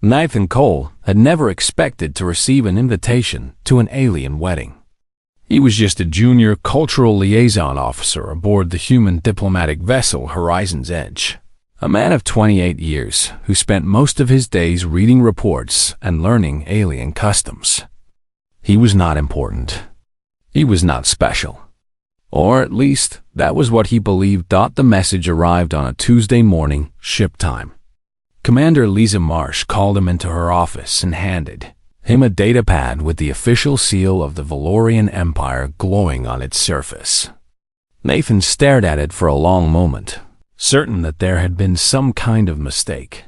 Nathan Cole had never expected to receive an invitation to an alien wedding. He was just a junior cultural liaison officer aboard the human diplomatic vessel Horizon's Edge, a man of 28 years who spent most of his days reading reports and learning alien customs. He was not important. He was not special. Or at least, that was what he believed. The message arrived on a Tuesday morning, ship time. Commander Lisa Marsh called him into her office and handed him a datapad with the official seal of the Valorian Empire glowing on its surface. Nathan stared at it for a long moment, certain that there had been some kind of mistake.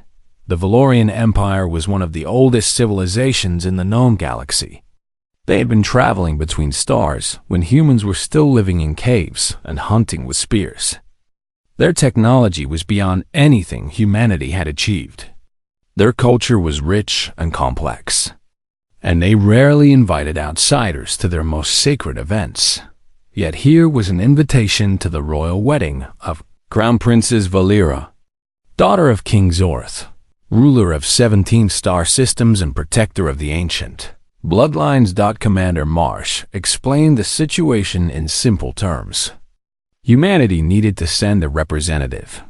The Valorian Empire was one of the oldest civilizations in the known galaxy. They had been traveling between stars when humans were still living in caves and hunting with spears. Their technology was beyond anything humanity had achieved. Their culture was rich and complex, and they rarely invited outsiders to their most sacred events. Yet here was an invitation to the royal wedding of Crown Princess Valera, daughter of King Zorth, ruler of 17 star systems and protector of the ancient bloodlines. Commander Marsh explained the situation in simple terms. Humanity needed to send a representative,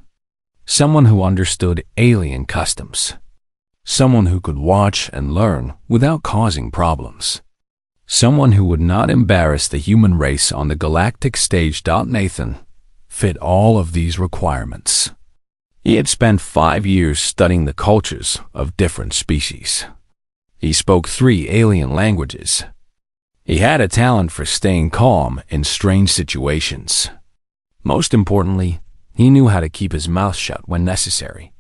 someone who understood alien customs, someone who could watch and learn without causing problems, someone who would not embarrass the human race on the galactic stage. Nathan fit all of these requirements. He had spent 5 years studying the cultures of different species. He spoke 3 alien languages. He had a talent for staying calm in strange situations. Most importantly, he knew how to keep his mouth shut when necessary.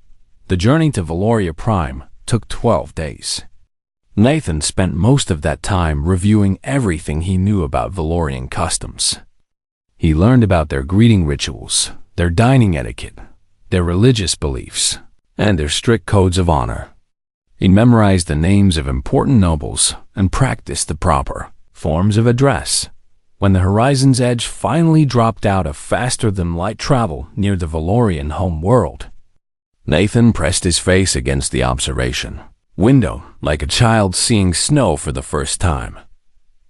The journey to Valoria Prime took 12 days. Nathan spent most of that time reviewing everything he knew about Valorian customs. He learned about their greeting rituals, their dining etiquette, their religious beliefs, and their strict codes of honor. He memorized the names of important nobles and practiced the proper forms of address. When the Horizon's Edge finally dropped out of faster-than-light travel near the Valorian home world, Nathan pressed his face against the observation window like a child seeing snow for the first time.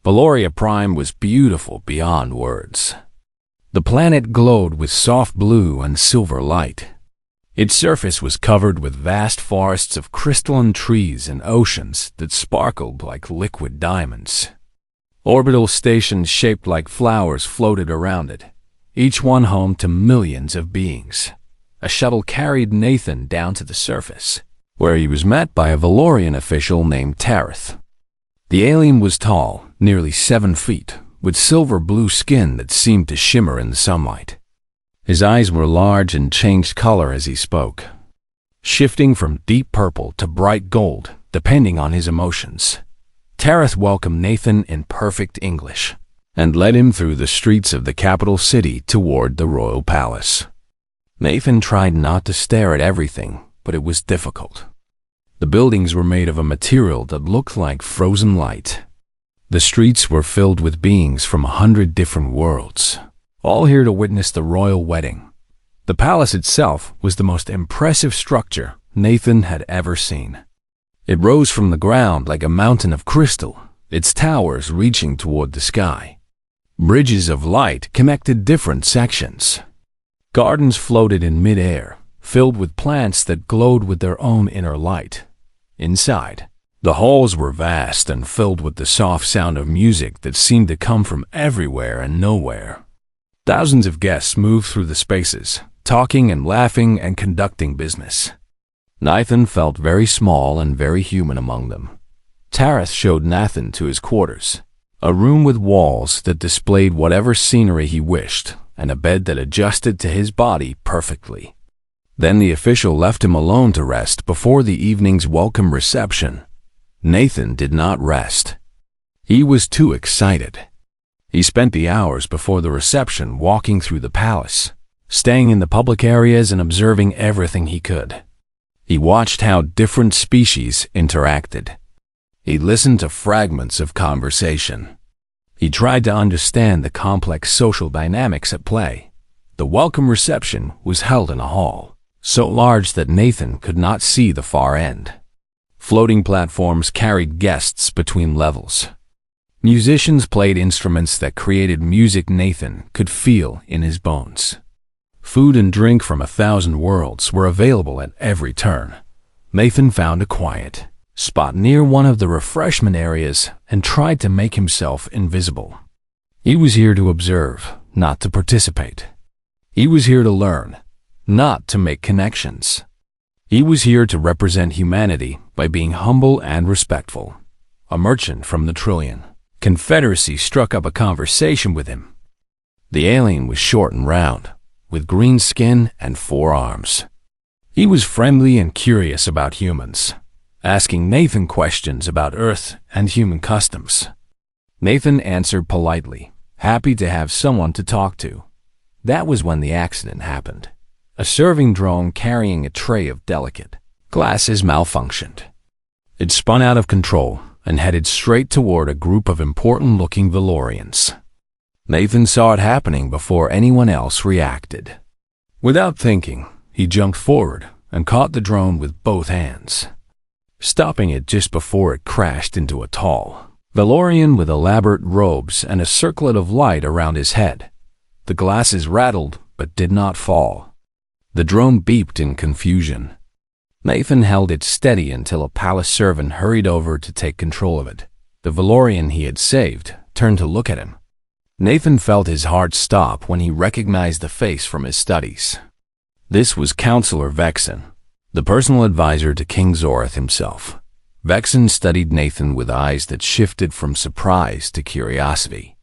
Valoria Prime was beautiful beyond words. The planet glowed with soft blue and silver light. Its surface was covered with vast forests of crystalline trees and oceans that sparkled like liquid diamonds. Orbital stations shaped like flowers floated around it, each one home to millions of beings. A shuttle carried Nathan down to the surface, where he was met by a Valorian official named Tareth. The alien was tall, nearly 7 feet, with silver-blue skin that seemed to shimmer in the sunlight. His eyes were large and changed color as he spoke, shifting from deep purple to bright gold, depending on his emotions. Tareth welcomed Nathan in perfect English and led him through the streets of the capital city toward the royal palace. Nathan tried not to stare at everything, but it was difficult. The buildings were made of a material that looked like frozen light. The streets were filled with beings from 100 different worlds, all here to witness the royal wedding. The palace itself was the most impressive structure Nathan had ever seen. It rose from the ground like a mountain of crystal, its towers reaching toward the sky. Bridges of light connected different sections. Gardens floated in mid-air, filled with plants that glowed with their own inner light. Inside, the halls were vast and filled with the soft sound of music that seemed to come from everywhere and nowhere. Thousands of guests moved through the spaces, talking and laughing and conducting business. Nathan felt very small and very human among them. Tareth showed Nathan to his quarters, a room with walls that displayed whatever scenery he wished, and a bed that adjusted to his body perfectly. Then the official left him alone to rest before the evening's welcome reception. Nathan did not rest. He was too excited. He spent the hours before the reception walking through the palace, staying in the public areas and observing everything he could. He watched how different species interacted. He listened to fragments of conversation. He tried to understand the complex social dynamics at play. The welcome reception was held in a hall, so large that Nathan could not see the far end. Floating platforms carried guests between levels. Musicians played instruments that created music Nathan could feel in his bones. Food and drink from 1,000 worlds were available at every turn. Nathan found a quiet spot near one of the refreshment areas and tried to make himself invisible. He was here to observe, not to participate. He was here to learn, not to make connections. He was here to represent humanity by being humble and respectful. A merchant from the Trillion Confederacy struck up a conversation with him. The alien was short and round, with green skin and 4 arms. He was friendly and curious about humans, asking Nathan questions about Earth and human customs. Nathan answered politely, happy to have someone to talk to. That was when the accident happened. A serving drone carrying a tray of delicate glasses malfunctioned. It spun out of control and headed straight toward a group of important-looking Valorians. Nathan saw it happening before anyone else reacted. Without thinking, he jumped forward and caught the drone with both hands, stopping it just before it crashed into a tall Valorian with elaborate robes and a circlet of light around his head. The glasses rattled but did not fall. The drone beeped in confusion. Nathan held it steady until a palace servant hurried over to take control of it. The Valorian he had saved turned to look at him. Nathan felt his heart stop when he recognized the face from his studies. This was Counselor Vexen, the personal advisor to King Zorth himself. Vexen studied Nathan with eyes that shifted from surprise to curiosity.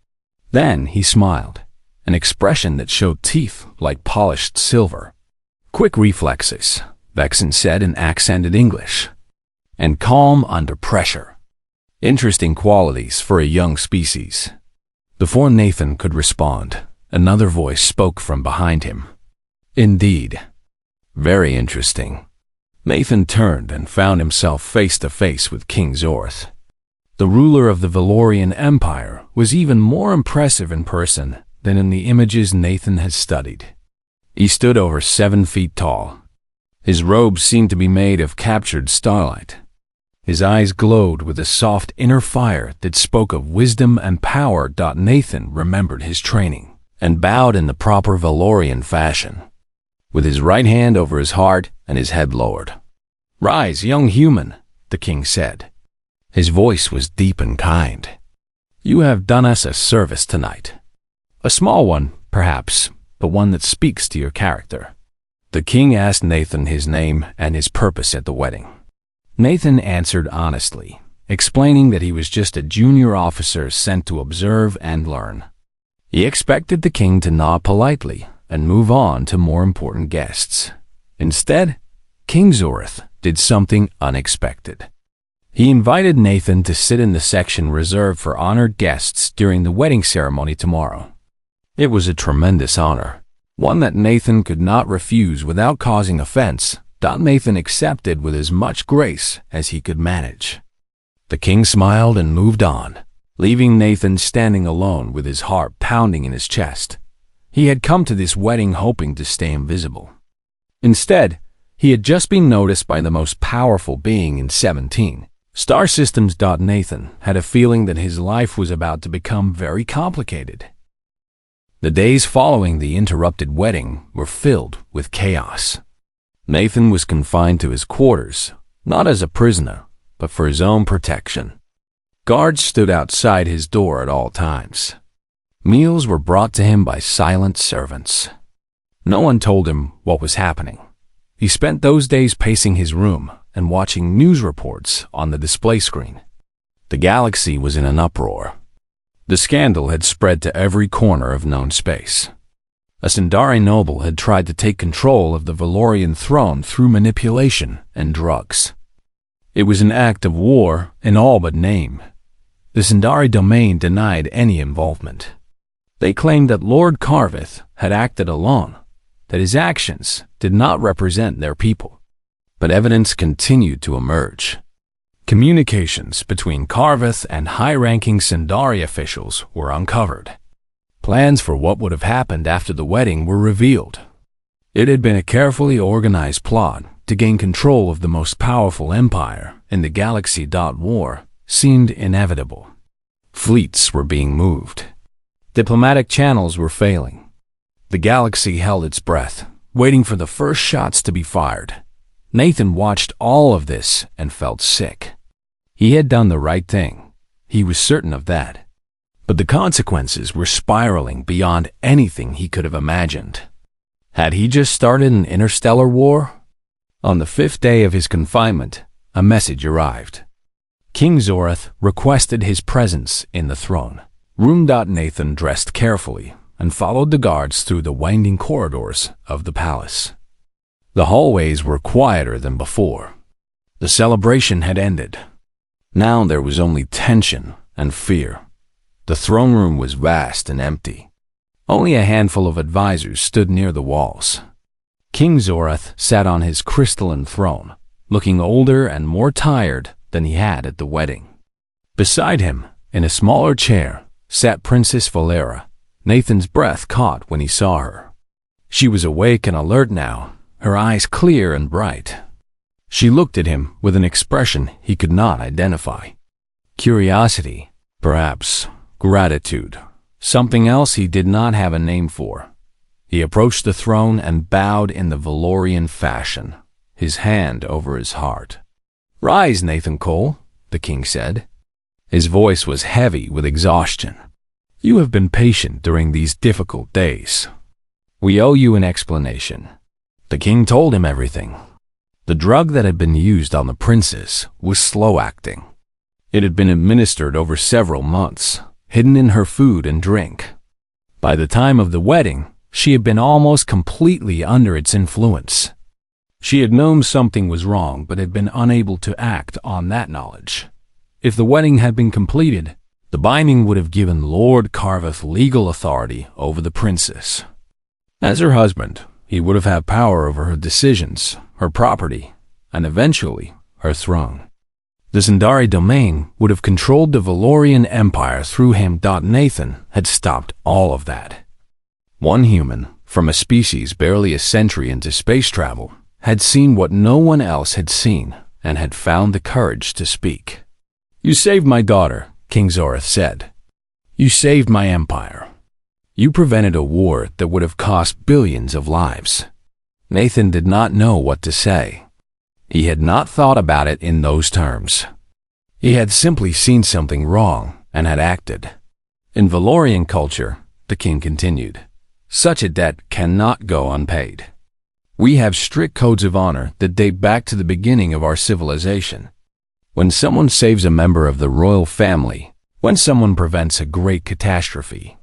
Then he smiled, an expression that showed teeth like polished silver. Quick reflexes, Vexen said in accented English, and calm under pressure. Interesting qualities for a young species. Before Nathan could respond, another voice spoke from behind him. Indeed. Very interesting. Nathan turned and found himself face to face with King Zorth. The ruler of the Valorian Empire was even more impressive in person than in the images Nathan had studied. He stood over 7 feet tall. His robes seemed to be made of captured starlight. His eyes glowed with a soft inner fire that spoke of wisdom and power. Nathan remembered his training and bowed in the proper Valorian fashion, with his right hand over his heart and his head lowered. "Rise, young human," the king said. His voice was deep and kind. "You have done us a service tonight. A small one, perhaps, but one that speaks to your character." The king asked Nathan his name and his purpose at the wedding. Nathan answered honestly, explaining that he was just a junior officer sent to observe and learn. He expected the king to nod politely and move on to more important guests. Instead, King Zorth did something unexpected. He invited Nathan to sit in the section reserved for honored guests during the wedding ceremony tomorrow. It was a tremendous honor, one that Nathan could not refuse without causing offense. Nathan accepted with as much grace as he could manage. The king smiled and moved on, leaving Nathan standing alone with his heart pounding in his chest. He had come to this wedding hoping to stay invisible. Instead, he had just been noticed by the most powerful being in 17 star systems. Nathan had a feeling that his life was about to become very complicated. The days following the interrupted wedding were filled with chaos. Nathan was confined to his quarters, not as a prisoner, but for his own protection. Guards stood outside his door at all times. Meals were brought to him by silent servants. No one told him what was happening. He spent those days pacing his room and watching news reports on the display screen. The galaxy was in an uproar. The scandal had spread to every corner of known space. A Sindari noble had tried to take control of the Valorian throne through manipulation and drugs. It was an act of war in all but name. The Sindari domain denied any involvement. They claimed that Lord Carveth had acted alone, that his actions did not represent their people. But evidence continued to emerge. Communications between Carveth and high-ranking Sindari officials were uncovered. Plans for what would have happened after the wedding were revealed. It had been a carefully organized plot to gain control of the most powerful empire in the galaxy. War seemed inevitable. Fleets were being moved. Diplomatic channels were failing. The galaxy held its breath, waiting for the first shots to be fired. Nathan watched all of this and felt sick. He had done the right thing. He was certain of that. But the consequences were spiraling beyond anything he could have imagined. Had he just started an interstellar war? On the 5th day of his confinement, a message arrived. King Zorath requested his presence in the throne room. Nathan dressed carefully and followed the guards through the winding corridors of the palace. The hallways were quieter than before. The celebration had ended. Now there was only tension and fear. The throne room was vast and empty. Only a handful of advisors stood near the walls. King Zorath sat on his crystalline throne, looking older and more tired than he had at the wedding. Beside him, in a smaller chair, sat Princess Valera. Nathan's breath caught when he saw her. She was awake and alert now, her eyes clear and bright. She looked at him with an expression he could not identify. Curiosity, perhaps gratitude, something else he did not have a name for. He approached the throne and bowed in the Valorian fashion, his hand over his heart. "Rise, Nathan Cole," the king said. His voice was heavy with exhaustion. "You have been patient during these difficult days. We owe you an explanation." The king told him everything. The drug that had been used on the princess was slow-acting. It had been administered over several months, hidden in her food and drink. By the time of the wedding, she had been almost completely under its influence. She had known something was wrong but had been unable to act on that knowledge. If the wedding had been completed, the binding would have given Lord Carveth legal authority over the princess. As her husband, he would have had power over her decisions, her property, and eventually her throne. The Zendari domain would have controlled the Valorian Empire through him. Nathan had stopped all of that. One human, from a species barely a century into space travel, had seen what no one else had seen and had found the courage to speak. "You saved my daughter," King Zorath said. "You saved my empire. You prevented a war that would have cost billions of lives." Nathan did not know what to say. He had not thought about it in those terms. He had simply seen something wrong and had acted. In Valorian culture, the king continued, such a debt cannot go unpaid. We have strict codes of honor that date back to the beginning of our civilization. When someone saves a member of the royal family, when someone prevents a great catastrophe,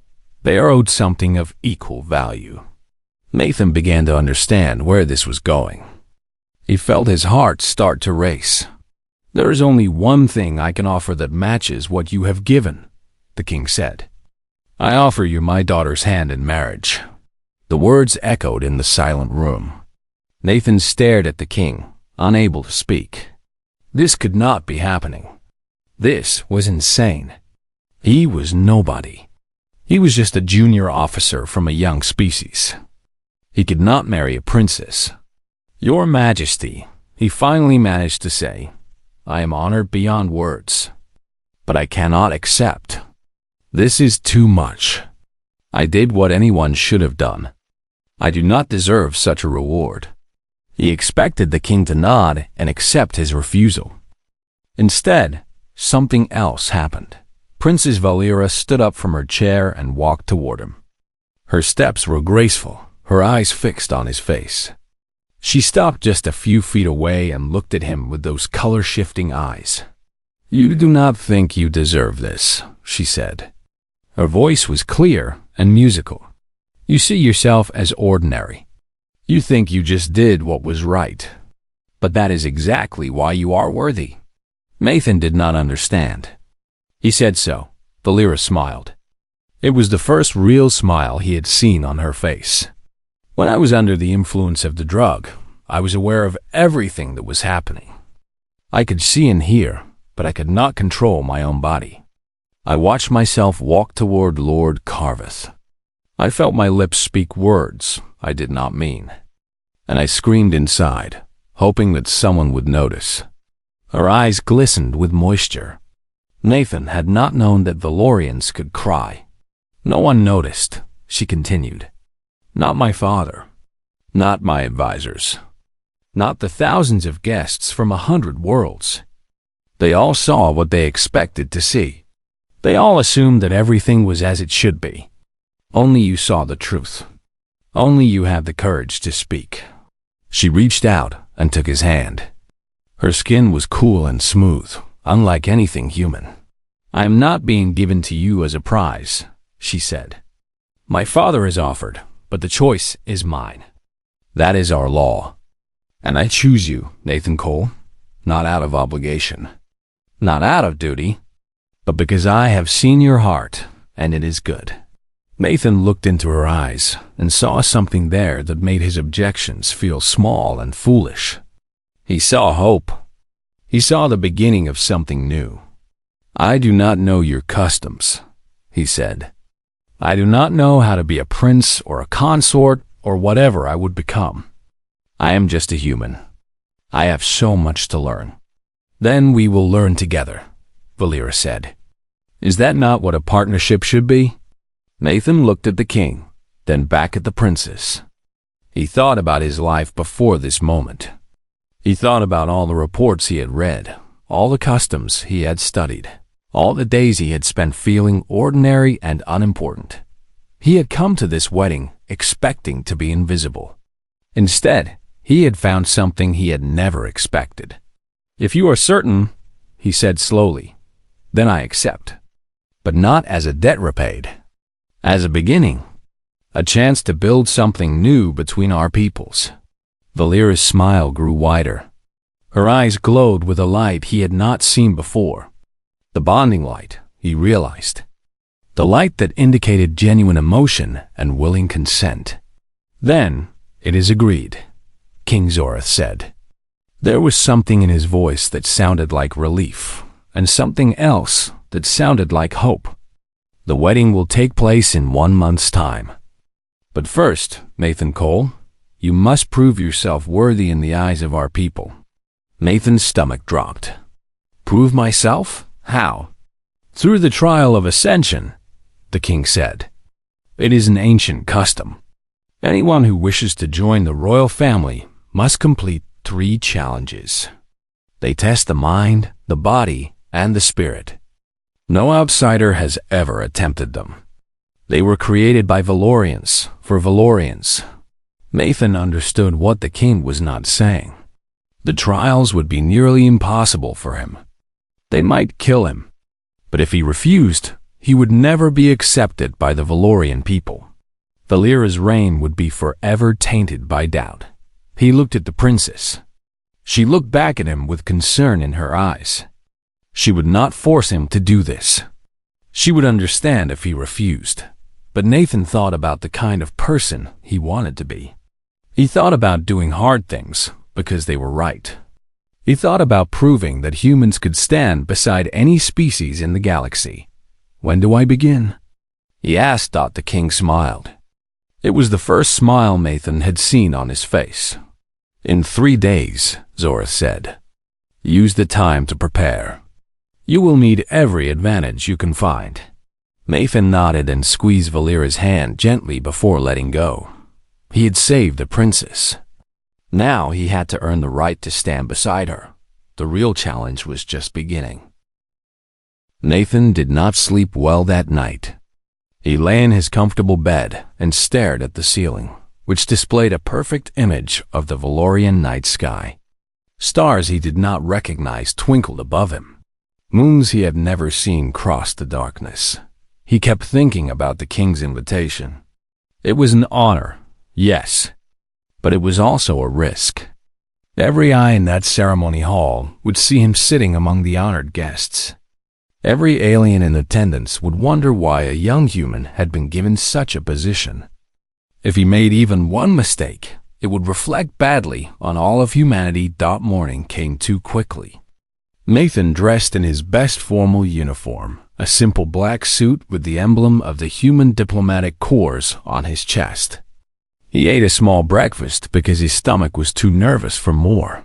they are owed something of equal value. Nathan began to understand where this was going. He felt his heart start to race. "There is only one thing I can offer that matches what you have given," the king said. "I offer you my daughter's hand in marriage." The words echoed in the silent room. Nathan stared at the king, unable to speak. This could not be happening. This was insane. He was nobody. He was just a junior officer from a young species. He could not marry a princess. "Your Majesty," he finally managed to say, "I am honored beyond words. But I cannot accept. This is too much. I did what anyone should have done. I do not deserve such a reward." He expected the king to nod and accept his refusal. Instead, something else happened. Princess Valera stood up from her chair and walked toward him. Her steps were graceful, her eyes fixed on his face. She stopped just a few feet away and looked at him with those color-shifting eyes. "You do not think you deserve this," she said. Her voice was clear and musical. "You see yourself as ordinary. You think you just did what was right. But that is exactly why you are worthy." Nathan did not understand. He said so. Valera smiled. It was the first real smile he had seen on her face. "When I was under the influence of the drug, I was aware of everything that was happening. I could see and hear, but I could not control my own body. I watched myself walk toward Lord Carveth. I felt my lips speak words I did not mean, and I screamed inside, hoping that someone would notice. Her eyes glistened with moisture. Nathan had not known that Valorians could cry. No one noticed, she continued. Not my father. Not my advisors. Not the thousands of guests from 100 worlds. They all saw what they expected to see. They all assumed that everything was as it should be. Only you saw the truth. Only you have the courage to speak. She reached out and took his hand. Her skin was cool and smooth, unlike anything human. I am not being given to you as a prize, she said. My father has offered, but the choice is mine. That is our law. And I choose you, Nathan Cole, not out of obligation, not out of duty, but because I have seen your heart, and it is good. Nathan looked into her eyes and saw something there that made his objections feel small and foolish. He saw hope. He saw the beginning of something new. I do not know your customs, he said. I do not know how to be a prince or a consort or whatever I would become. I am just a human. I have so much to learn. Then we will learn together, Valera said. Is that not what a partnership should be? Nathan looked at the king, then back at the princess. He thought about his life before this moment. He thought about all the reports he had read, all the customs he had studied, all the days he had spent feeling ordinary and unimportant. He had come to this wedding expecting to be invisible. Instead, he had found something he had never expected. If you are certain, he said slowly, then I accept. But not as a debt repaid. As a beginning. A chance to build something new between our peoples. Valera's smile grew wider. Her eyes glowed with a light he had not seen before. The bonding light, he realized. The light that indicated genuine emotion and willing consent. Then, it is agreed, King Zorath said. There was something in his voice that sounded like relief, and something else that sounded like hope. The wedding will take place in 1 month's time. But first, Nathan Cole, you must prove yourself worthy in the eyes of our people. Nathan's stomach dropped. Prove myself? How? Through the trial of ascension, the king said. It is an ancient custom. Anyone who wishes to join the royal family must complete 3 challenges. They test the mind, the body, and the spirit. No outsider has ever attempted them. They were created by Valorians, for Valorians. Nathan understood what the king was not saying. The trials would be nearly impossible for him. They might kill him. But if he refused, he would never be accepted by the Valorian people. Valera's reign would be forever tainted by doubt. He looked at the princess. She looked back at him with concern in her eyes. She would not force him to do this. She would understand if he refused. But Nathan thought about the kind of person he wanted to be. He thought about doing hard things because they were right. He thought about proving that humans could stand beside any species in the galaxy. When do I begin? He asked. The king smiled. It was the first smile Nathan had seen on his face. In 3 days, Zorath said. Use the time to prepare. You will need every advantage you can find. Nathan nodded and squeezed Valera's hand gently before letting go. He had saved the princess. Now he had to earn the right to stand beside her. The real challenge was just beginning. Nathan did not sleep well that night. He lay in his comfortable bed and stared at the ceiling, which displayed a perfect image of the Valorian night sky. Stars he did not recognize twinkled above him. Moons he had never seen crossed the darkness. He kept thinking about the king's invitation. It was an honor, yes, but it was also a risk. Every eye in that ceremony hall would see him sitting among the honored guests. Every alien in attendance would wonder why a young human had been given such a position. If he made even one mistake, it would reflect badly on all of humanity. Morning came too quickly. Nathan dressed in his best formal uniform, a simple black suit with the emblem of the Human Diplomatic Corps on his chest. He ate a small breakfast because his stomach was too nervous for more.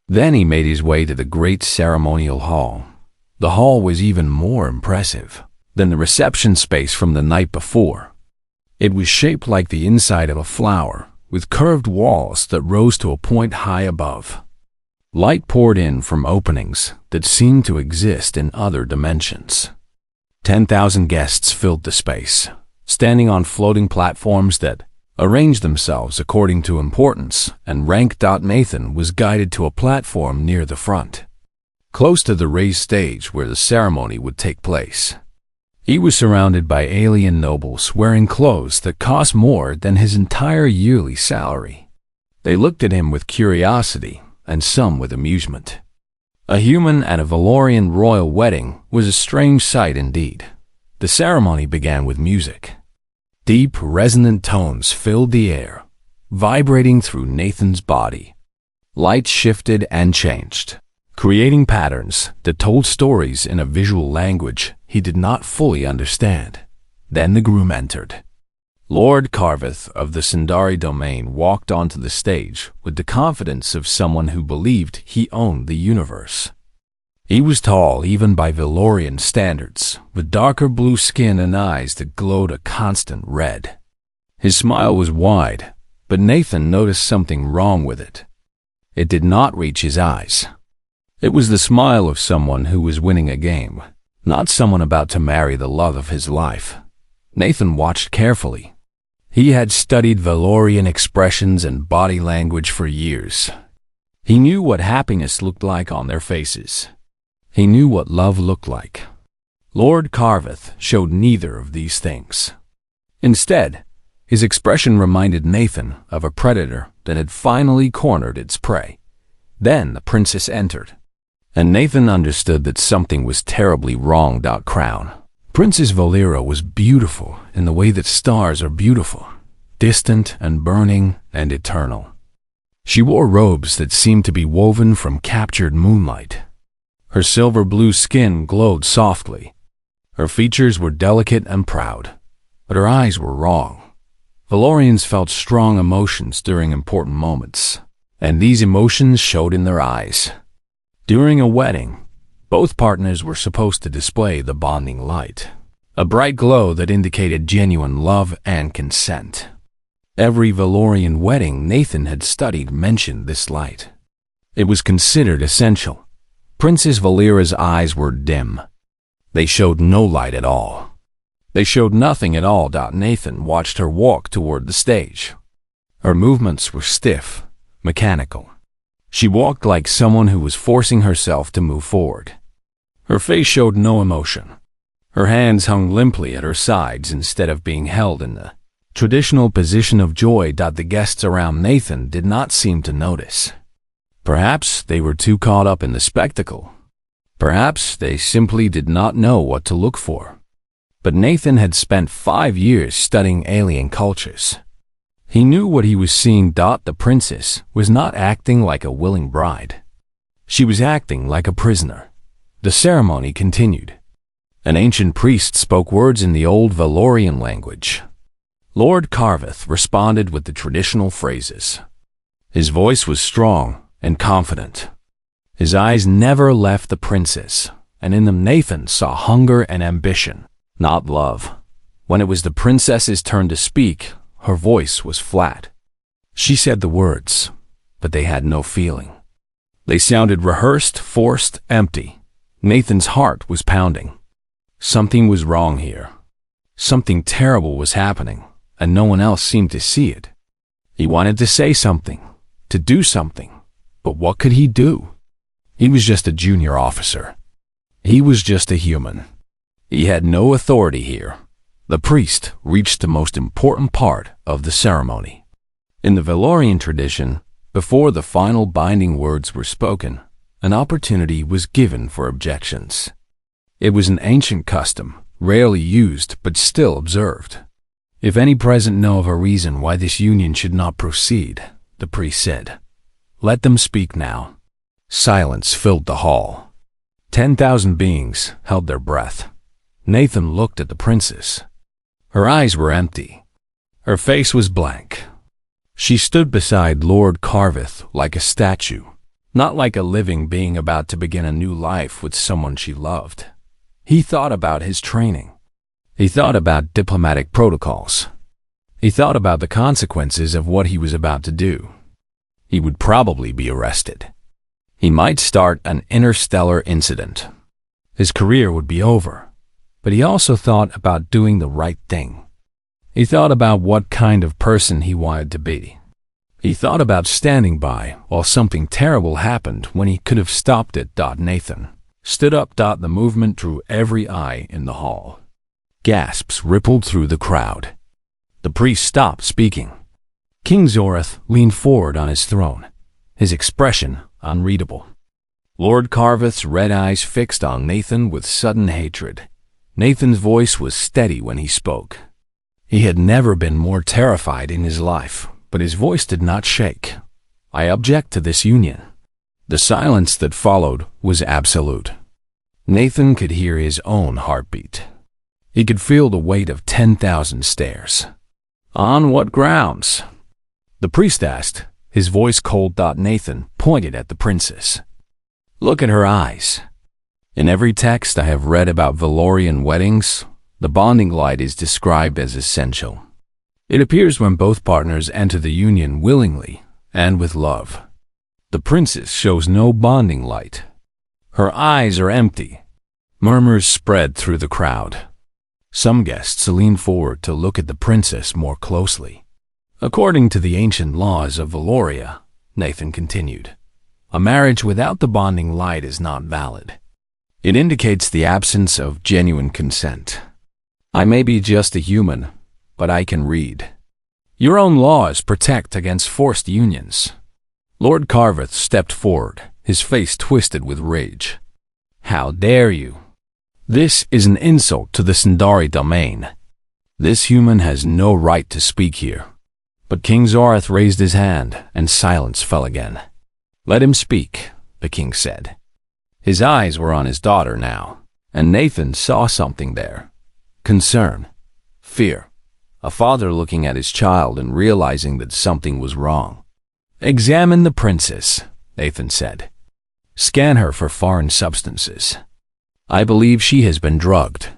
Then he made his way to the great ceremonial hall. The hall was even more impressive than the reception space from the night before. It was shaped like the inside of a flower, with curved walls that rose to a point high above. Light poured in from openings that seemed to exist in other dimensions. 10,000 guests filled the space, standing on floating platforms that arranged themselves according to importance, and rank. Nathan was guided to a platform near the front, close to the raised stage where the ceremony would take place. He was surrounded by alien nobles wearing clothes that cost more than his entire yearly salary. They looked at him with curiosity and some with amusement. A human at a Valorian royal wedding was a strange sight indeed. The ceremony began with music. Deep, resonant tones filled the air, vibrating through Nathan's body. Lights shifted and changed, creating patterns that told stories in a visual language he did not fully understand. Then the groom entered. Lord Carveth of the Sindari domain walked onto the stage with the confidence of someone who believed he owned the universe. He was tall even by Valorian standards, with darker blue skin and eyes that glowed a constant red. His smile was wide, but Nathan noticed something wrong with it. It did not reach his eyes. It was the smile of someone who was winning a game, not someone about to marry the love of his life. Nathan watched carefully. He had studied Valorian expressions and body language for years. He knew what happiness looked like on their faces. He knew what love looked like. Lord Carveth showed neither of these things. Instead, his expression reminded Nathan of a predator that had finally cornered its prey. Then the princess entered, and Nathan understood that something was terribly wrong. Crown. Princess Valera was beautiful in the way that stars are beautiful, distant and burning and eternal. She wore robes that seemed to be woven from captured moonlight. Her silver blue skin glowed softly. Her features were delicate and proud, but her eyes were wrong. Valorians felt strong emotions during important moments, and these emotions showed in their eyes. During a wedding, both partners were supposed to display the bonding light, a bright glow that indicated genuine love and consent. Every Valorian wedding Nathan had studied mentioned this light. It was considered essential. Princess Valera's eyes were dim. They showed no light at all. They showed nothing at all. Nathan watched her walk toward the stage. Her movements were stiff, mechanical. She walked like someone who was forcing herself to move forward. Her face showed no emotion. Her hands hung limply at her sides instead of being held in the traditional position of joy. The guests around Nathan did not seem to notice. Perhaps they were too caught up in the spectacle. Perhaps they simply did not know what to look for. But Nathan had spent 5 years studying alien cultures. He knew what he was seeing. The princess was not acting like a willing bride. She was acting like a prisoner. The ceremony continued. An ancient priest spoke words in the old Valorian language. Lord Carveth responded with the traditional phrases. His voice was strong and confident. His eyes never left the princess, and in them Nathan saw hunger and ambition, not love. When it was the princess's turn to speak, her voice was flat. She said the words, but they had no feeling. They sounded rehearsed, forced, empty. Nathan's heart was pounding. Something was wrong here. Something terrible was happening, and no one else seemed to see it. He wanted to say something, to do something, but what could he do? He was just a junior officer. He was just a human. He had no authority here. The priest reached the most important part of the ceremony. In the Valorian tradition, before the final binding words were spoken, an opportunity was given for objections. It was an ancient custom, rarely used but still observed. If any present know of a reason why this union should not proceed, the priest said, let them speak now. Silence filled the hall. 10,000 beings held their breath. Nathan looked at the princess. Her eyes were empty. Her face was blank. She stood beside Lord Carveth like a statue, not like a living being about to begin a new life with someone she loved. He thought about his training. He thought about diplomatic protocols. He thought about the consequences of what he was about to do. He would probably be arrested. He might start an interstellar incident. His career would be over. But he also thought about doing the right thing. He thought about what kind of person he wanted to be. He thought about standing by while something terrible happened when he could have stopped it. Nathan stood up. The movement drew every eye in the hall. Gasps rippled through the crowd. The priest stopped speaking. King Zorath leaned forward on his throne, his expression unreadable. Lord Carveth's red eyes fixed on Nathan with sudden hatred. Nathan's voice was steady when he spoke. He had never been more terrified in his life, but his voice did not shake. I object to this union. The silence that followed was absolute. Nathan could hear his own heartbeat. He could feel the weight of 10,000 stares. On what grounds? The priest asked, his voice cold. Nathan pointed at the princess. Look at her eyes. In every text I have read about Valorian weddings, the bonding light is described as essential. It appears when both partners enter the union willingly and with love. The princess shows no bonding light. Her eyes are empty. Murmurs spread through the crowd. Some guests leaned forward to look at the princess more closely. According to the ancient laws of Valoria, Nathan continued, a marriage without the bonding light is not valid. It indicates the absence of genuine consent. I may be just a human, but I can read. Your own laws protect against forced unions. Lord Carveth stepped forward, his face twisted with rage. How dare you? This is an insult to the Sindari domain. This human has no right to speak here. But King Zorath raised his hand, and silence fell again. Let him speak, the king said. His eyes were on his daughter now, and Nathan saw something there. Concern, fear, a father looking at his child and realizing that something was wrong. Examine the princess, Nathan said. Scan her for foreign substances. I believe she has been drugged.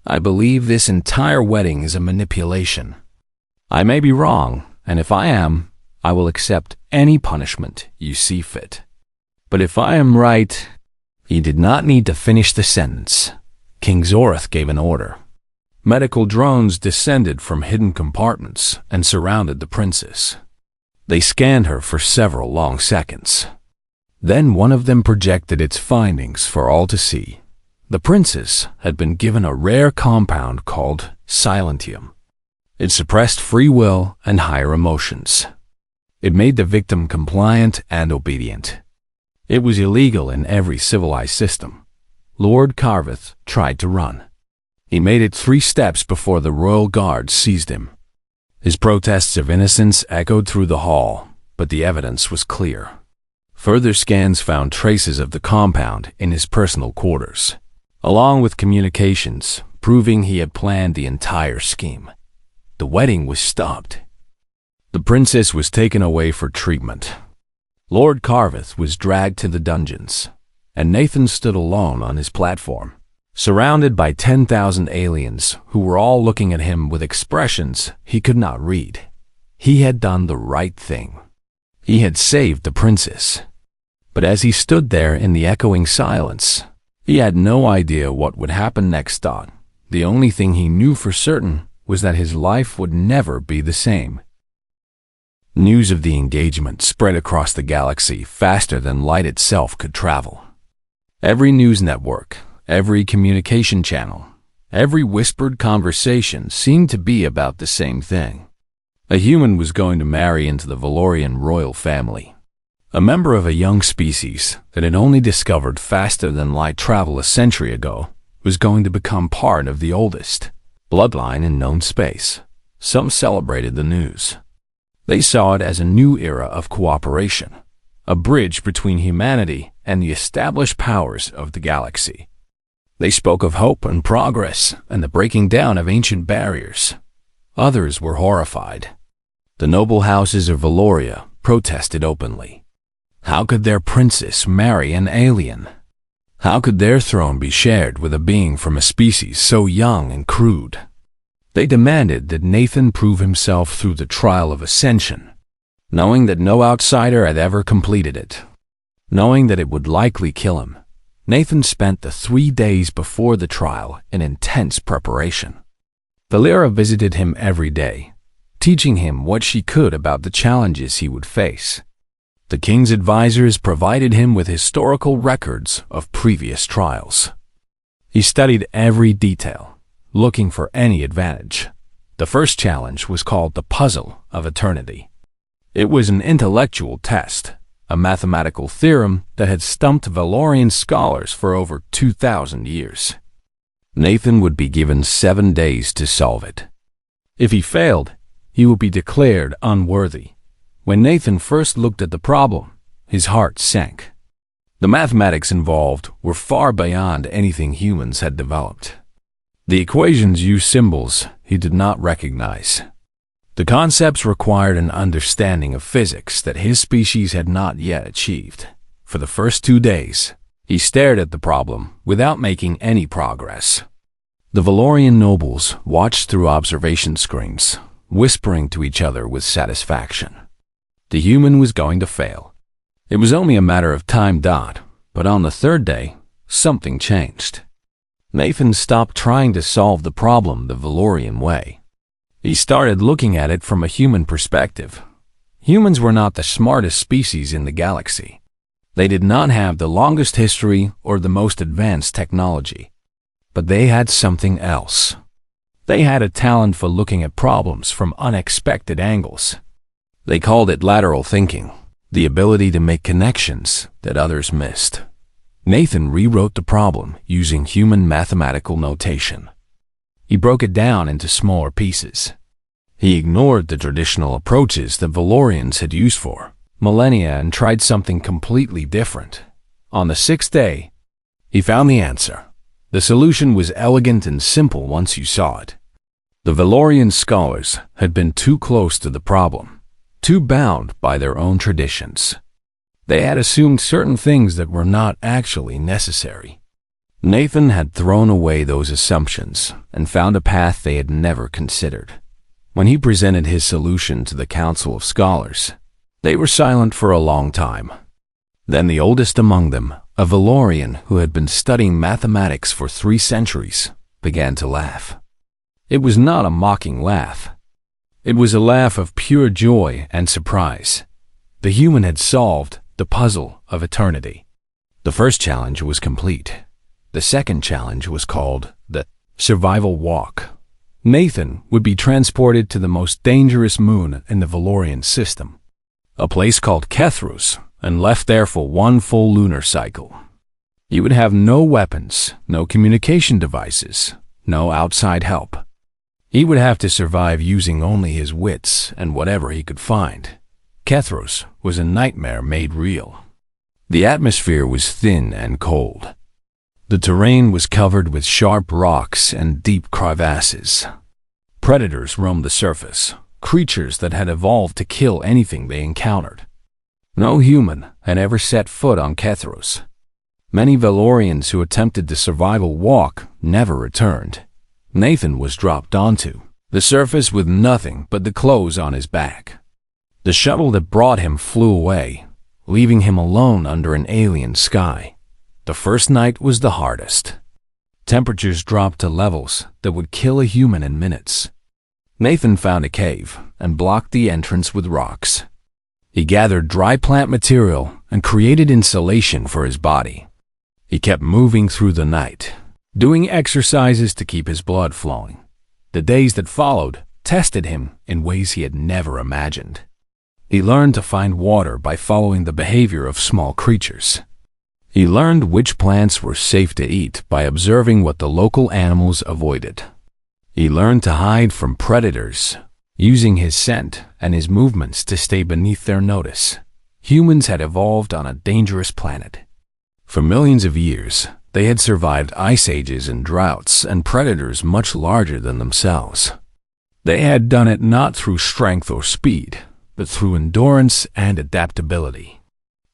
I believe this entire wedding is a manipulation. I may be wrong, and if I am, I will accept any punishment you see fit. But if I am right... He did not need to finish the sentence. King Zorath gave an order. Medical drones descended from hidden compartments and surrounded the princess. They scanned her for several long seconds. Then one of them projected its findings for all to see. The princess had been given a rare compound called silentium. It suppressed free will and higher emotions. It made the victim compliant and obedient. It was illegal in every civilized system. Lord Carveth tried to run. He made it 3 steps before the royal guards seized him. His protests of innocence echoed through the hall, but the evidence was clear. Further scans found traces of the compound in his personal quarters, along with communications proving he had planned the entire scheme. The wedding was stopped. The princess was taken away for treatment. Lord Carveth was dragged to the dungeons, and Nathan stood alone on his platform, surrounded by 10,000 aliens who were all looking at him with expressions he could not read. He had done the right thing. He had saved the princess. But as he stood there in the echoing silence, he had no idea what would happen next. The only thing he knew for certain was that his life would never be the same. News of the engagement spread across the galaxy faster than light itself could travel. Every news network, every communication channel, every whispered conversation seemed to be about the same thing. A human was going to marry into the Valorian royal family. A member of a young species that had only discovered faster than light travel a century ago was going to become part of the oldest bloodline in known space. Some celebrated the news. They saw it as a new era of cooperation, a bridge between humanity and the established powers of the galaxy. They spoke of hope and progress and the breaking down of ancient barriers. Others were horrified. The noble houses of Valoria protested openly. How could their princess marry an alien? How could their throne be shared with a being from a species so young and crude? They demanded that Nathan prove himself through the trial of ascension, knowing that no outsider had ever completed it. Knowing that it would likely kill him, Nathan spent the 3 days before the trial in intense preparation. Valera visited him every day, teaching him what she could about the challenges he would face. The king's advisors provided him with historical records of previous trials. He studied every detail, looking for any advantage. The first challenge was called the Puzzle of Eternity. It was an intellectual test, a mathematical theorem that had stumped Valorian scholars for over 2,000 years. Nathan would be given 7 days to solve it. If he failed, he would be declared unworthy. When Nathan first looked at the problem, his heart sank. The mathematics involved were far beyond anything humans had developed. The equations used symbols he did not recognize. The concepts required an understanding of physics that his species had not yet achieved. For the first 2 days, he stared at the problem without making any progress. The Valorian nobles watched through observation screens, whispering to each other with satisfaction. The human was going to fail. It was only a matter of time. But on the 3rd day, something changed. Nathan stopped trying to solve the problem the Valorian way. He started looking at it from a human perspective. Humans were not the smartest species in the galaxy. They did not have the longest history or the most advanced technology. But they had something else. They had a talent for looking at problems from unexpected angles. They called it lateral thinking, the ability to make connections that others missed. Nathan rewrote the problem using human mathematical notation. He broke it down into smaller pieces. He ignored the traditional approaches that Valorians had used for millennia and tried something completely different. On the 6th day, he found the answer. The solution was elegant and simple once you saw it. The Valorian scholars had been too close to the problem, too bound by their own traditions. They had assumed certain things that were not actually necessary. Nathan had thrown away those assumptions and found a path they had never considered. When he presented his solution to the Council of Scholars, they were silent for a long time. Then the oldest among them, a Valorian who had been studying mathematics for 3 centuries, began to laugh. It was not a mocking laugh. It was a laugh of pure joy and surprise. The human had solved the puzzle of eternity. The first challenge was complete. The second challenge was called the Survival Walk. Nathan would be transported to the most dangerous moon in the Valorian system, a place called Kethros, and left there for 1 full lunar cycle. He would have no weapons, no communication devices, no outside help. He would have to survive using only his wits and whatever he could find. Kethros was a nightmare made real. The atmosphere was thin and cold. The terrain was covered with sharp rocks and deep crevasses. Predators roamed the surface, creatures that had evolved to kill anything they encountered. No human had ever set foot on Kethros. Many Valorians who attempted the survival walk never returned. Nathan was dropped onto the surface with nothing but the clothes on his back. The shuttle that brought him flew away, leaving him alone under an alien sky. The first night was the hardest. Temperatures dropped to levels that would kill a human in minutes. Nathan found a cave and blocked the entrance with rocks. He gathered dry plant material and created insulation for his body. He kept moving through the night, doing exercises to keep his blood flowing. The days that followed tested him in ways he had never imagined. He learned to find water by following the behavior of small creatures. He learned which plants were safe to eat by observing what the local animals avoided. He learned to hide from predators, using his scent and his movements to stay beneath their notice. Humans had evolved on a dangerous planet. For millions of years, they had survived ice ages and droughts and predators much larger than themselves. They had done it not through strength or speed, but through endurance and adaptability.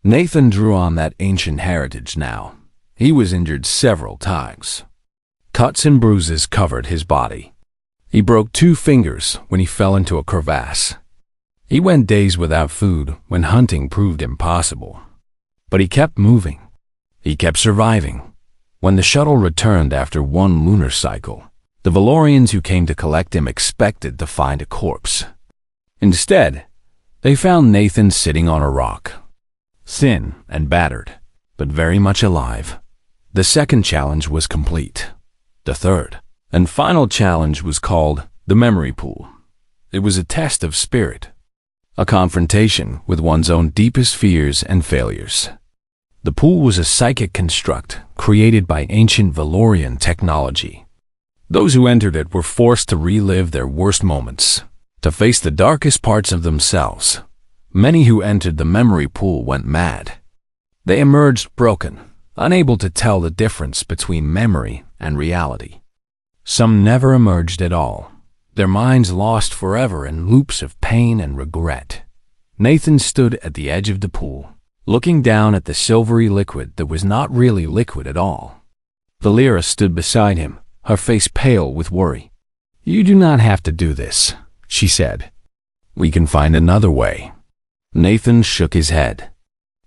Nathan drew on that ancient heritage now. He was injured several times. Cuts and bruises covered his body. He broke 2 fingers when he fell into a crevasse. He went days without food when hunting proved impossible. But he kept moving. He kept surviving. When the shuttle returned after 1 lunar cycle, the Valorians who came to collect him expected to find a corpse. Instead, they found Nathan sitting on a rock, thin and battered, but very much alive. The second challenge was complete. The third and final challenge was called the Memory Pool. It was a test of spirit, a confrontation with one's own deepest fears and failures. The pool was a psychic construct created by ancient Valorian technology. Those who entered it were forced to relive their worst moments, to face the darkest parts of themselves. Many who entered the memory pool went mad. They emerged broken, unable to tell the difference between memory and reality. Some never emerged at all, their minds lost forever in loops of pain and regret. Nathan stood at the edge of the pool, looking down at the silvery liquid that was not really liquid at all. Valera stood beside him, her face pale with worry. "You do not have to do this," she said. "We can find another way." Nathan shook his head.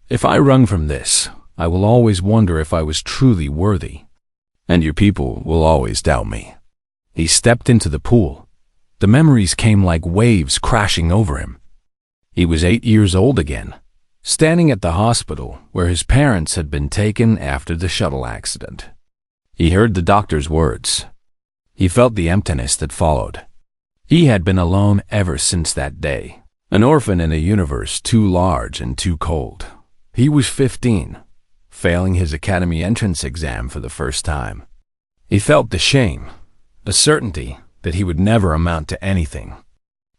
"If I run from this, I will always wonder if I was truly worthy, and your people will always doubt me." He stepped into the pool. The memories came like waves crashing over him. He was 8 years old again, standing at the hospital where his parents had been taken after the shuttle accident. He heard the doctor's words. He felt the emptiness that followed. He had been alone ever since that day, an orphan in a universe too large and too cold. He was 15, failing his academy entrance exam for the first time. He felt the shame, the certainty that he would never amount to anything.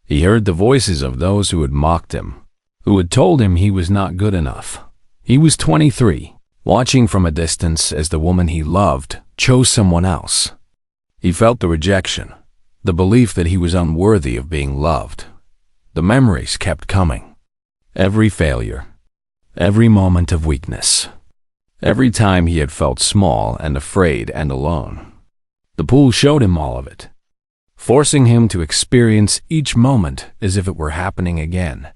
He heard the voices of those who had mocked him, who had told him he was not good enough. He was 23, watching from a distance as the woman he loved chose someone else. He felt the rejection, the belief that he was unworthy of being loved. The memories kept coming. Every failure, every moment of weakness, every time he had felt small and afraid and alone. The pool showed him all of it, forcing him to experience each moment as if it were happening again.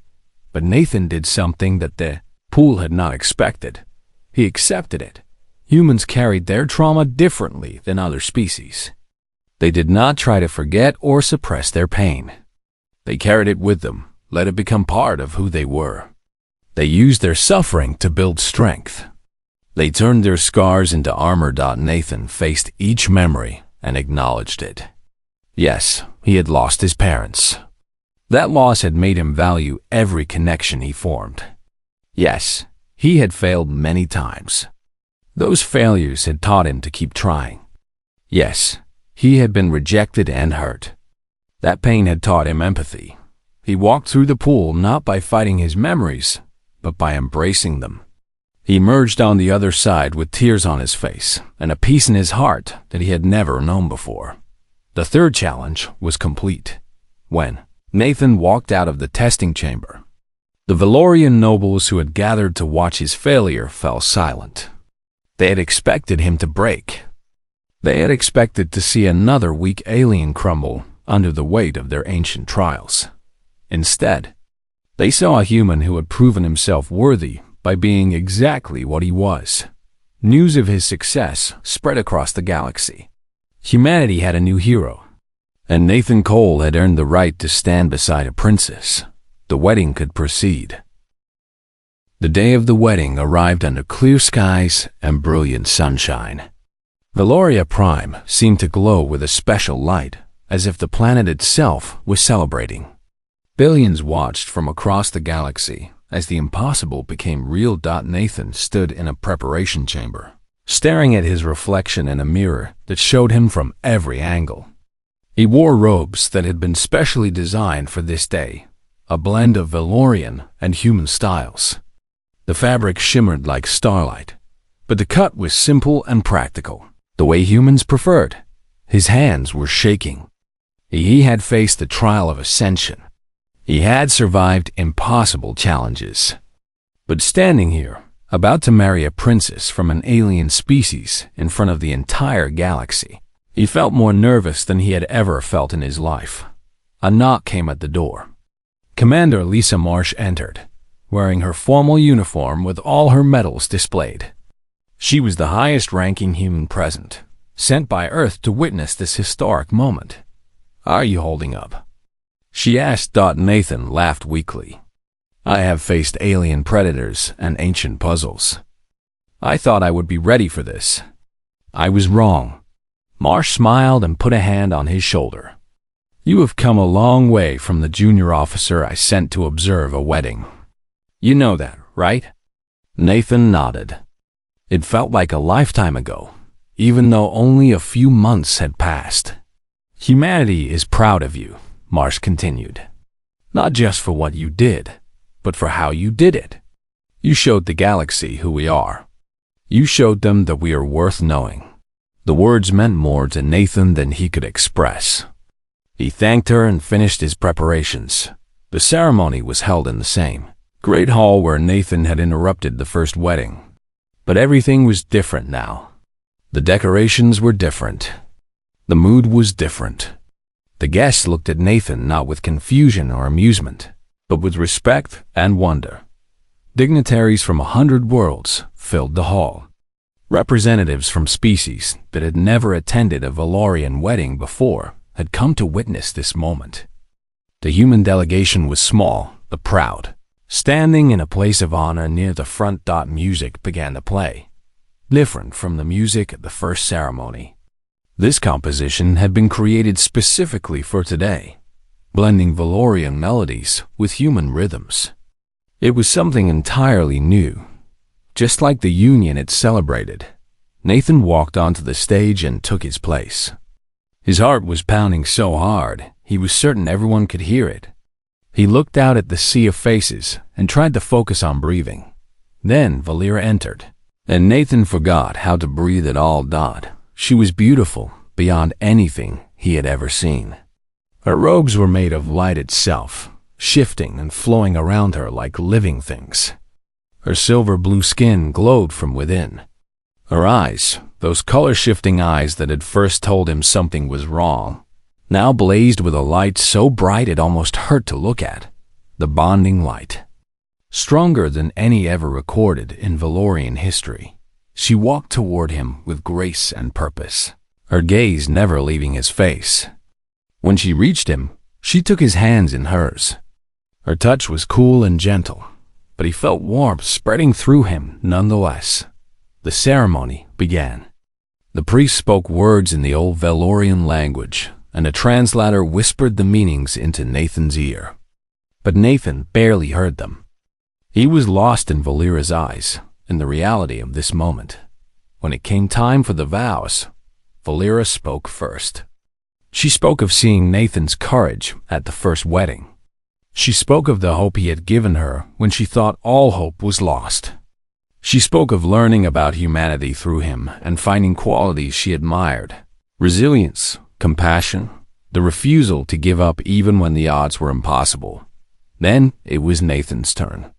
But Nathan did something that the pool had not expected. He accepted it. Humans carried their trauma differently than other species. They did not try to forget or suppress their pain. They carried it with them, let it become part of who they were. They used their suffering to build strength. They turned their scars into armor. Nathan faced each memory and acknowledged it. Yes, he had lost his parents. That loss had made him value every connection he formed. Yes, he had failed many times. Those failures had taught him to keep trying. Yes, he had been rejected and hurt. That pain had taught him empathy. He walked through the pool not by fighting his memories, but by embracing them. He emerged on the other side with tears on his face and a peace in his heart that he had never known before. The third challenge was complete when Nathan walked out of the testing chamber. The Valorian nobles who had gathered to watch his failure fell silent. They had expected him to break. They had expected to see another weak alien crumble under the weight of their ancient trials. Instead, they saw a human who had proven himself worthy by being exactly what he was. News of his success spread across the galaxy. Humanity had a new hero, and Nathan Cole had earned the right to stand beside a princess. The wedding could proceed. The day of the wedding arrived under clear skies and brilliant sunshine. Valoria Prime seemed to glow with a special light, as if the planet itself was celebrating. Billions watched from across the galaxy as the impossible became real. Nathan stood in a preparation chamber, staring at his reflection in a mirror that showed him from every angle. He wore robes that had been specially designed for this day, a blend of Valorian and human styles. The fabric shimmered like starlight, but the cut was simple and practical, the way humans preferred. His hands were shaking. He had faced the trial of ascension. He had survived impossible challenges. But standing here, about to marry a princess from an alien species in front of the entire galaxy, he felt more nervous than he had ever felt in his life. A knock came at the door. Commander Lisa Marsh entered, wearing her formal uniform with all her medals displayed. She was the highest-ranking human present, sent by Earth to witness this historic moment. "Are you holding up?" she asked. Nathan laughed weakly. "I have faced alien predators and ancient puzzles. I thought I would be ready for this. I was wrong." Marsh smiled and put a hand on his shoulder. "You have come a long way from the junior officer I sent to observe a wedding. You know that, right?" Nathan nodded. It felt like a lifetime ago, even though only a few months had passed. "Humanity is proud of you," Marsh continued. "Not just for what you did, but for how you did it. You showed the galaxy who we are. You showed them that we are worth knowing." The words meant more to Nathan than he could express. He thanked her and finished his preparations. The ceremony was held in the same great hall where Nathan had interrupted the first wedding. But everything was different now. The decorations were different. The mood was different. The guests looked at Nathan not with confusion or amusement, but with respect and wonder. Dignitaries from 100 worlds filled the hall. Representatives from species that had never attended a Valorian wedding before had come to witness this moment. The human delegation was small but proud. Standing in a place of honor near the front, music began to play, different from the music at the first ceremony. This composition had been created specifically for today, blending Valorian melodies with human rhythms. It was something entirely new. Just like the union it celebrated, Nathan walked onto the stage and took his place. His heart was pounding so hard, he was certain everyone could hear it. He looked out at the sea of faces and tried to focus on breathing. Then Valera entered, and Nathan forgot how to breathe at all. She was beautiful beyond anything he had ever seen. Her robes were made of light itself, shifting and flowing around her like living things. Her silver blue skin glowed from within. Her eyes, those color-shifting eyes that had first told him something was wrong, now blazed with a light so bright it almost hurt to look at. The bonding light. Stronger than any ever recorded in Valorian history, she walked toward him with grace and purpose, her gaze never leaving his face. When she reached him, she took his hands in hers. Her touch was cool and gentle, but he felt warmth spreading through him nonetheless. The ceremony began. The priest spoke words in the old Valorian language, and a translator whispered the meanings into Nathan's ear. But Nathan barely heard them. He was lost in Valera's eyes, in the reality of this moment. When it came time for the vows, Valera spoke first. She spoke of seeing Nathan's courage at the first wedding. She spoke of the hope he had given her when she thought all hope was lost. She spoke of learning about humanity through him and finding qualities she admired: resilience, compassion, the refusal to give up even when the odds were impossible. Then it was Nathan's turn.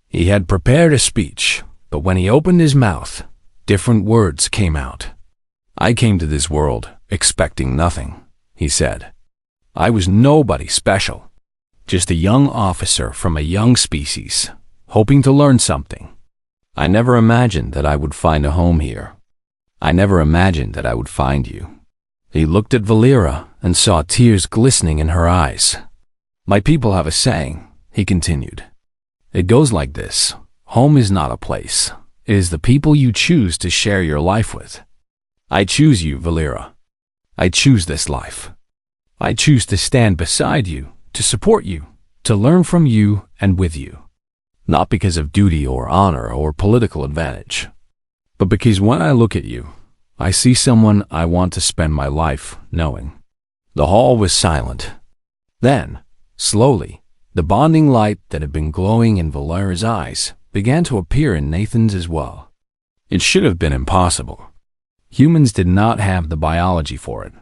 He had prepared a speech, but when he opened his mouth, different words came out. "I came to this world expecting nothing," he said. "I was nobody special, just a young officer from a young species, hoping to learn something. I never imagined that I would find a home here. I never imagined that I would find you." He looked at Valera and saw tears glistening in her eyes. "My people have a saying," he continued. "It goes like this: home is not a place. It is the people you choose to share your life with. I choose you, Valera. I choose this life. I choose to stand beside you, to support you, to learn from you and with you. Not because of duty or honor or political advantage, but because when I look at you, I see someone I want to spend my life knowing." The hall was silent. Then, slowly, the bonding light that had been glowing in Valera's eyes began to appear in Nathan's as well. It should have been impossible. Humans did not have the biology for it.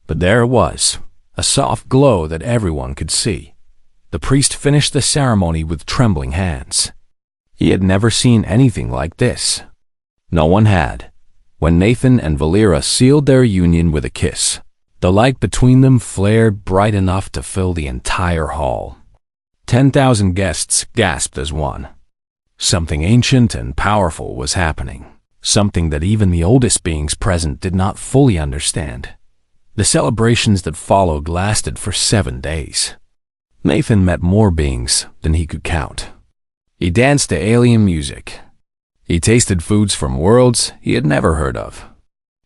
But there it was, a soft glow that everyone could see. The priest finished the ceremony with trembling hands. He had never seen anything like this. No one had. When Nathan and Valera sealed their union with a kiss, the light between them flared bright enough to fill the entire hall. 10,000 guests gasped as one. Something ancient and powerful was happening, something that even the oldest beings present did not fully understand. The celebrations that followed lasted for 7 days. Nathan met more beings than he could count. He danced to alien music. He tasted foods from worlds he had never heard of.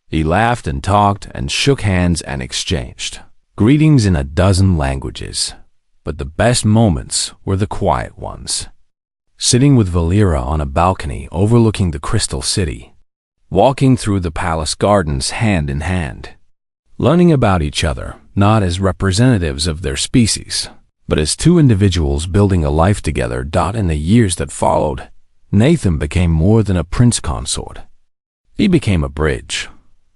He laughed and talked and shook hands and exchanged greetings in a dozen languages. But the best moments were the quiet ones. Sitting with Valera on a balcony overlooking the Crystal City, walking through the palace gardens hand in hand, learning about each other not as representatives of their species, but as two individuals building a life together. In the years that followed, Nathan became more than a prince consort. He became a bridge.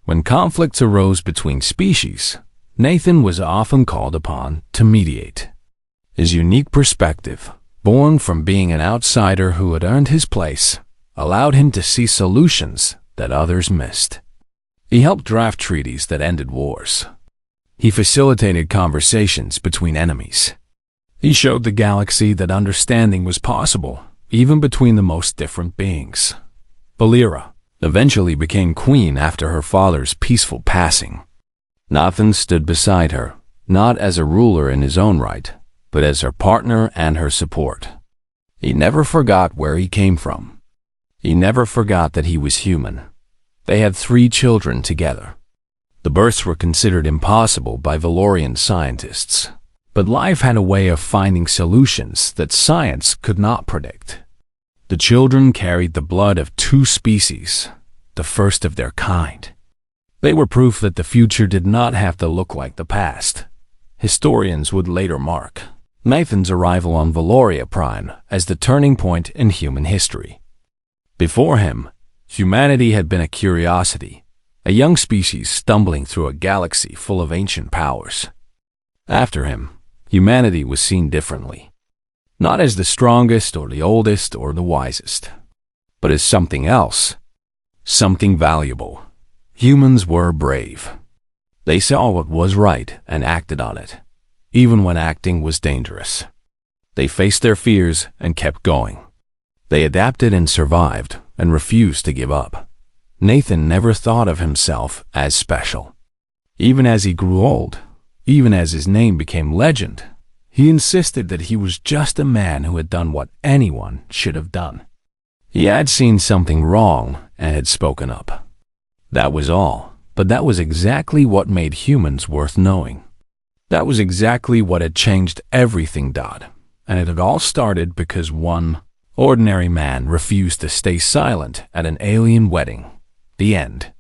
When conflicts arose between species, Nathan was often called upon to mediate. His unique perspective, born from being an outsider who had earned his place, allowed him to see solutions that others missed. He helped draft treaties that ended wars. He facilitated conversations between enemies. He showed the galaxy that understanding was possible, even between the most different beings. Valera eventually became queen after her father's peaceful passing. Nathan stood beside her, not as a ruler in his own right, but as her partner and her support. He never forgot where he came from. He never forgot that he was human. They had 3 children together. The births were considered impossible by Valorian scientists, but life had a way of finding solutions that science could not predict. The children carried the blood of 2 species, the first of their kind. They were proof that the future did not have to look like the past. Historians would later mark Nathan's arrival on Valoria Prime as the turning point in human history. Before him, humanity had been a curiosity, a young species stumbling through a galaxy full of ancient powers. After him, humanity was seen differently, not as the strongest or the oldest or the wisest, but as something else, something valuable. Humans were brave. They saw what was right and acted on it, even when acting was dangerous. They faced their fears and kept going. They adapted and survived and refused to give up. Nathan never thought of himself as special. Even as he grew old, even as his name became legend, he insisted that he was just a man who had done what anyone should have done. He had seen something wrong and had spoken up. That was all, but that was exactly what made humans worth knowing. That was exactly what had changed everything. And it had all started because one ordinary man refused to stay silent at an alien wedding. The end.